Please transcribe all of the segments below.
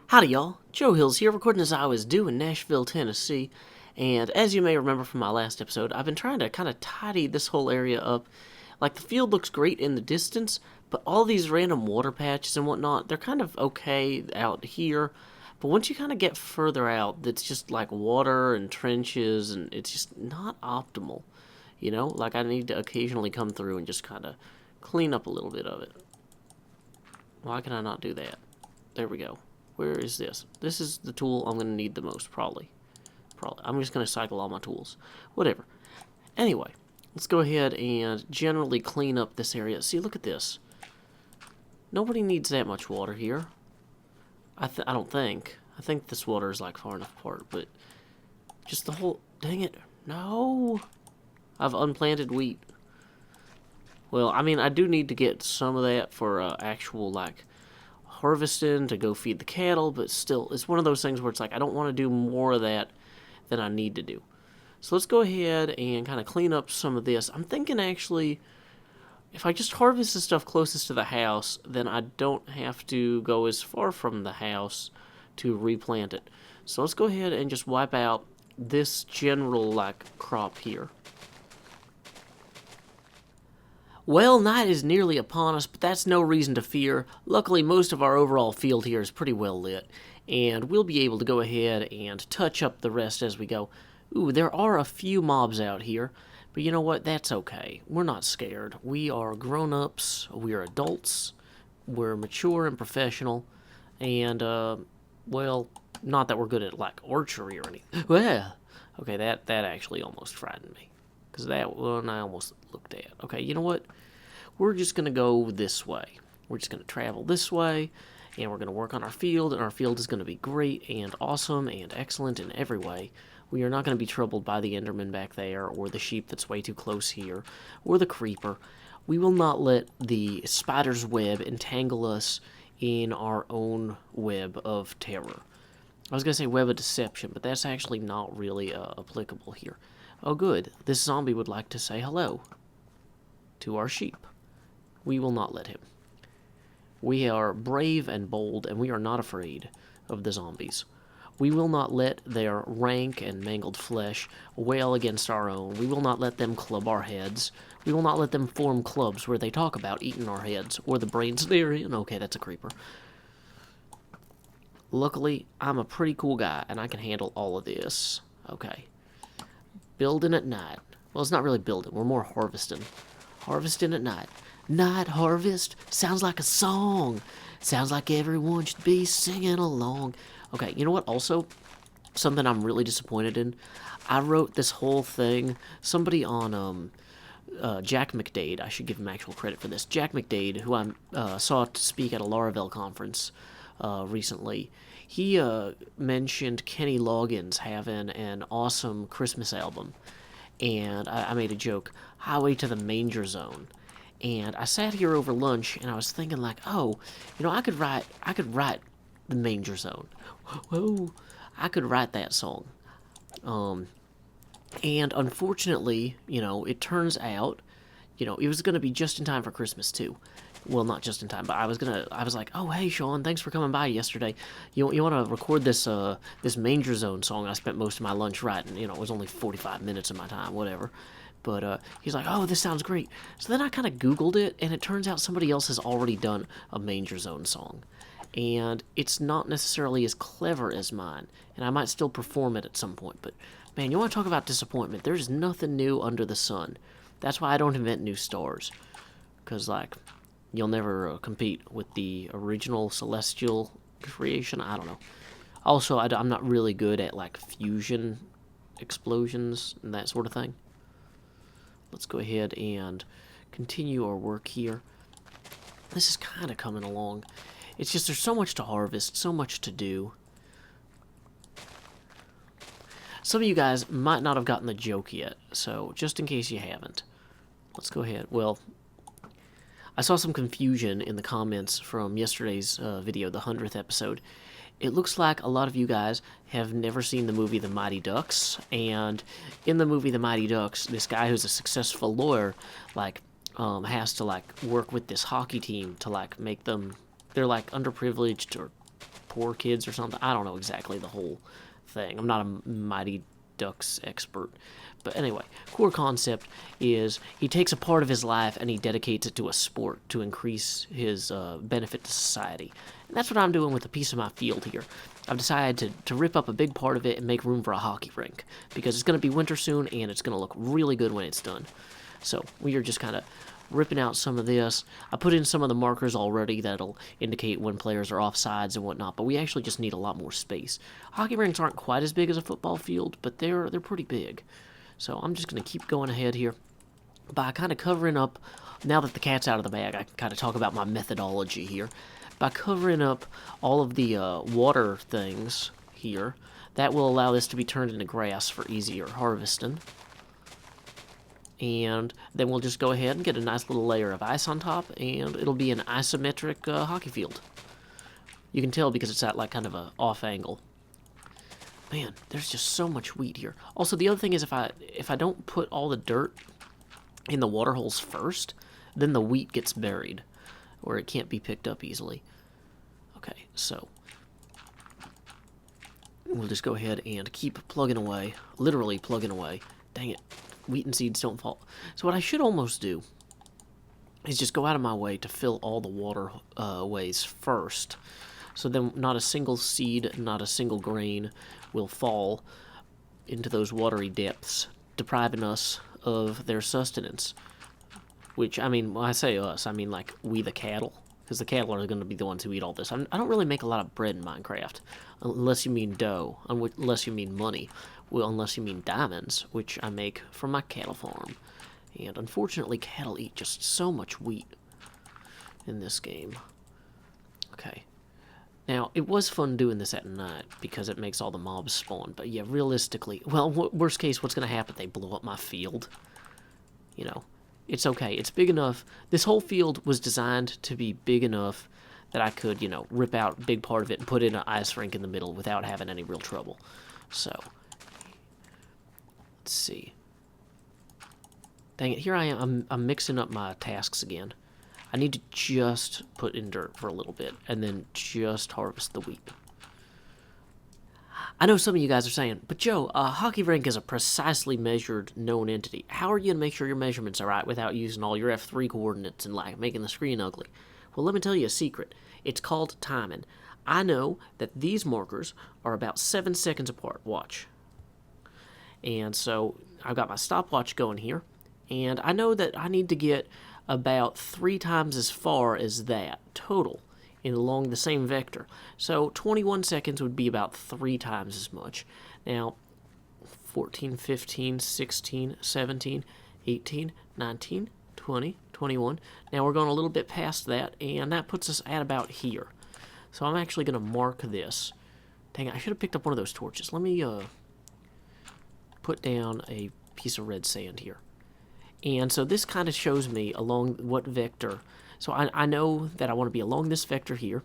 Howdy y'all, Joe Hills here, recording as I was due in Nashville, Tennessee, and as you may remember from my last episode, I've been trying to kind of tidy this whole area up. Like, the field looks great in the distance, but all these random water patches and whatnot, they're kind of okay out here, but once you kind of get further out, it's just like water and trenches, and it's just not optimal, you know? Like, I need to occasionally come through and just kind of clean up a little bit of it. Why can I not do that? There we go. Where is this? This is the tool I'm going to need the most, probably. I'm just going to cycle all my tools. Whatever. Anyway, let's go ahead and generally clean up this area. See, look at this. Nobody needs that much water here. I don't think. I think this water is like far enough apart, but just the whole... Dang it. No! I've unplanted wheat. Well, I mean, I do need to get some of that for actual, like, harvesting to go feed the cattle, but still, it's one of those things where it's like, I don't want to do more of that than I need to do. So let's go ahead and kind of clean up some of this. I'm thinking, actually, if I just harvest the stuff closest to the house, then I don't have to go as far from the house to replant it. So let's go ahead and just wipe out this general, like, crop here. Well, night is nearly upon us, but that's no reason to fear. Luckily, most of our overall field here is pretty well lit, and we'll be able to go ahead and touch up the rest as we go. Ooh, there are a few mobs out here, but you know what? That's okay. We're not scared. We are grown-ups, we're adults, we're mature and professional, and, well, not that we're good at, like, archery or anything. Well, okay, that actually almost frightened me. Because that one I almost looked at. Okay, you know what? We're just going to go this way. We're just going to travel this way, and we're going to work on our field, and our field is going to be great and awesome and excellent in every way. We are not going to be troubled by the Enderman back there, or the sheep that's way too close here, or the creeper. We will not let the spider's web entangle us in our own web of terror. I was going to say web of deception, but that's actually not really applicable here. Oh, good. This zombie would like to say hello to our sheep. We will not let him. We are brave and bold, and we are not afraid of the zombies. We will not let their rank and mangled flesh wail against our own. We will not let them club our heads. We will not let them form clubs where they talk about eating our heads or the brains therein. Okay, that's a creeper. Luckily, I'm a pretty cool guy, and I can handle all of this. Okay. Building at night. Well, it's not really building. We're more harvesting. Harvesting at night. Night harvest sounds like a song. Sounds like everyone should be singing along. Okay, you know what? Also, something I'm really disappointed in. I wrote this whole thing. Somebody on Jack McDade, I should give him actual credit for this. Jack McDade, who I saw speak at a Laravel conference recently, he mentioned Kenny Loggins having an awesome Christmas album, and I made a joke, Highway to the Manger Zone, and I sat here over lunch, and I was thinking, like, oh, you know, I could write the Manger Zone. Whoa, I could write that song. And unfortunately, you know, it turns out, you know, it was going to be just in time for Christmas, too. Well, not just in time, but I was like, oh, hey, Sean, thanks for coming by yesterday. You want to record this this Manger Zone song I spent most of my lunch writing. You know, it was only 45 minutes of my time, whatever. But he's like, oh, this sounds great. So then I kind of Googled it, and it turns out somebody else has already done a Manger Zone song. And it's not necessarily as clever as mine, and I might still perform it at some point. But, man, you want to talk about disappointment. There's nothing new under the sun. That's why I don't invent new stars. Because, like... You'll never compete with the original celestial creation. I don't know. Also, I'm not really good at, like, fusion explosions and that sort of thing. Let's go ahead and continue our work here. This is kind of coming along. It's just there's so much to harvest, so much to do. Some of you guys might not have gotten the joke yet, so just in case you haven't, let's go ahead. Well... I saw some confusion in the comments from yesterday's video, the 100th episode. It looks like a lot of you guys have never seen the movie The Mighty Ducks, and in the movie The Mighty Ducks, this guy who's a successful lawyer, like, has to, like, work with this hockey team to, like, make them, they're, like, underprivileged or poor kids or something. I don't know exactly the whole thing. I'm not a Mighty Ducks expert. But anyway, core concept is he takes a part of his life and he dedicates it to a sport to increase his benefit to society. And that's what I'm doing with a piece of my field here. I've decided to rip up a big part of it and make room for a hockey rink, because it's going to be winter soon and it's going to look really good when it's done. So we are just kind of ripping out some of this. I put in some of the markers already that'll indicate when players are offsides and whatnot, but we actually just need a lot more space. Hockey rinks aren't quite as big as a football field, but they're pretty big. So I'm just going to keep going ahead here by kind of covering up, now that the cat's out of the bag, I can kind of talk about my methodology here. By covering up all of the water things here, that will allow this to be turned into grass for easier harvesting. And then we'll just go ahead and get a nice little layer of ice on top, and it'll be an isometric hockey field. You can tell because it's at like kind of a off angle. Man, there's just so much wheat here. Also, the other thing is if I don't put all the dirt in the water holes first, then the wheat gets buried, or it can't be picked up easily. Okay, so we'll just go ahead and keep plugging away, literally plugging away. Dang it, wheat and seeds don't fall. So what I should almost do is just go out of my way to fill all the waterways first. So then not a single seed, not a single grain will fall into those watery depths, depriving us of their sustenance. Which, I mean, when I say us, I mean like we the cattle, because the cattle are going to be the ones who eat all this. I don't really make a lot of bread in Minecraft, unless you mean dough, unless you mean money, well, unless you mean diamonds, which I make from my cattle farm. And unfortunately, cattle eat just so much wheat in this game. Okay. Now, it was fun doing this at night, because it makes all the mobs spawn, but yeah, realistically, well, worst case, what's going to happen? They blow up my field. You know, it's okay. It's big enough. This whole field was designed to be big enough that I could, you know, rip out a big part of it and put in an ice rink in the middle without having any real trouble. So, let's see. Dang it, here I am. I'm mixing up my tasks again. I need to just put in dirt for a little bit, and then just harvest the wheat. I know some of you guys are saying, but Joe, a hockey rink is a precisely measured known entity. How are you going to make sure your measurements are right without using all your F3 coordinates and like making the screen ugly? Well, let me tell you a secret. It's called timing. I know that these markers are about 7 seconds apart. Watch. And so I've got my stopwatch going here, and I know that I need to get about 3 times as far as that total along the same vector. So 21 seconds would be about 3 times as much. Now 14, 15, 16, 17, 18, 19, 20, 21. Now we're going a little bit past that, and that puts us at about here. So I'm actually going to mark this. Dang it, I should have picked up one of those torches. Let me put down a piece of red sand here. And so this kind of shows me along what vector. So I know that I want to be along this vector here,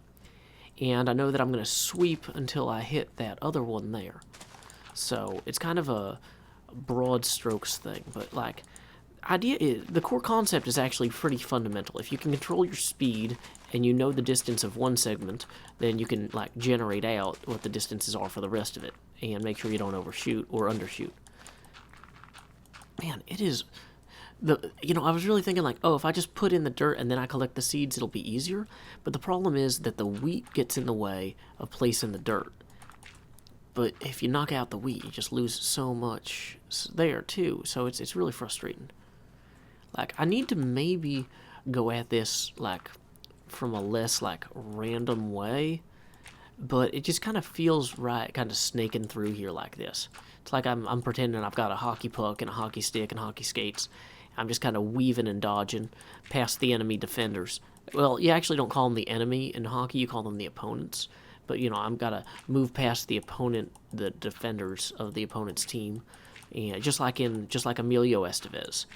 and I know that I'm going to sweep until I hit that other one there. So it's kind of a broad strokes thing, but like the core concept is actually pretty fundamental. If you can control your speed and you know the distance of one segment, then you can like generate out what the distances are for the rest of it and make sure you don't overshoot or undershoot. Man, it is... I was really thinking like, oh, if I just put in the dirt and then I collect the seeds, it'll be easier. But the problem is that the wheat gets in the way of placing the dirt. But if you knock out the wheat, you just lose so much there too. So it's really frustrating. Like, I need to maybe go at this like from a less like random way. But it just kind of feels right, kind of snaking through here like this. It's like I'm pretending I've got a hockey puck and a hockey stick and hockey skates. I'm just kind of weaving and dodging past the enemy defenders. Well, you actually don't call them the enemy in hockey, you call them the opponents. But, you know, I've got to move past the defenders of the opponent's team. And just like Emilio Estevez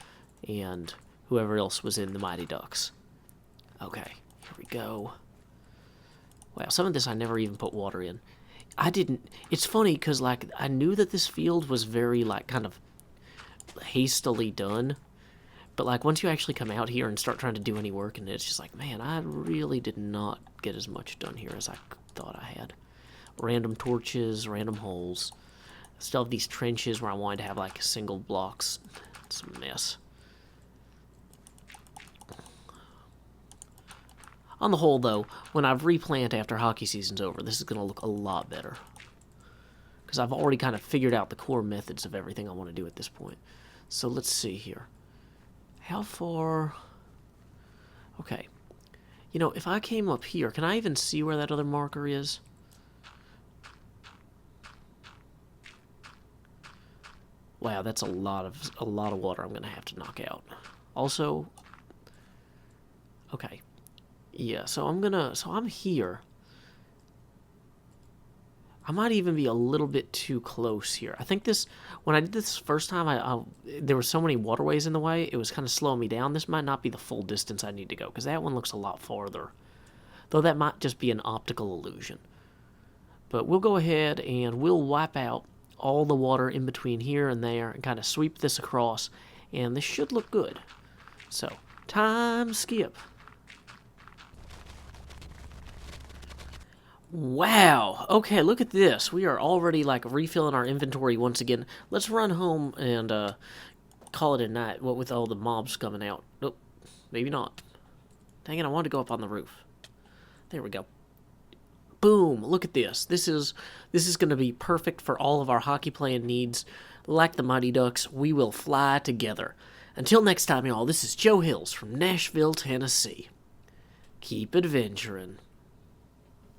and whoever else was in the Mighty Ducks. Okay, here we go. Wow, some of this I never even put water in. It's funny because, like, I knew that this field was very, like, kind of hastily done. But, like, once you actually come out here and start trying to do any work, and it's just like, man, I really did not get as much done here as I thought I had. Random torches, random holes. Still have these trenches where I wanted to have like single blocks. It's a mess. On the whole, though, when I replant after hockey season's over, this is going to look a lot better. Because I've already kind of figured out the core methods of everything I want to do at this point. So let's see here. How far... Okay. You know, if I came up here, can I even see where that other marker is? Wow, that's a lot of water I'm going to have to knock out. Also... Okay. Yeah, so I'm here. I might even be a little bit too close here. I think this, when I did this first time, there were so many waterways in the way, it was kind of slowing me down. This might not be the full distance I need to go, because that one looks a lot farther. Though that might just be an optical illusion. But we'll go ahead and we'll wipe out all the water in between here and there and kind of sweep this across, and this should look good. So, time skip. Wow. Okay, look at this. We are already, like, refilling our inventory once again. Let's run home and call it a night, what with all the mobs coming out. Nope, maybe not. Dang it, I wanted to go up on the roof. There we go. Boom, look at this. This is going to be perfect for all of our hockey playing needs. Like the Mighty Ducks, we will fly together. Until next time, y'all, this is Joe Hills from Nashville, Tennessee. Keep adventuring.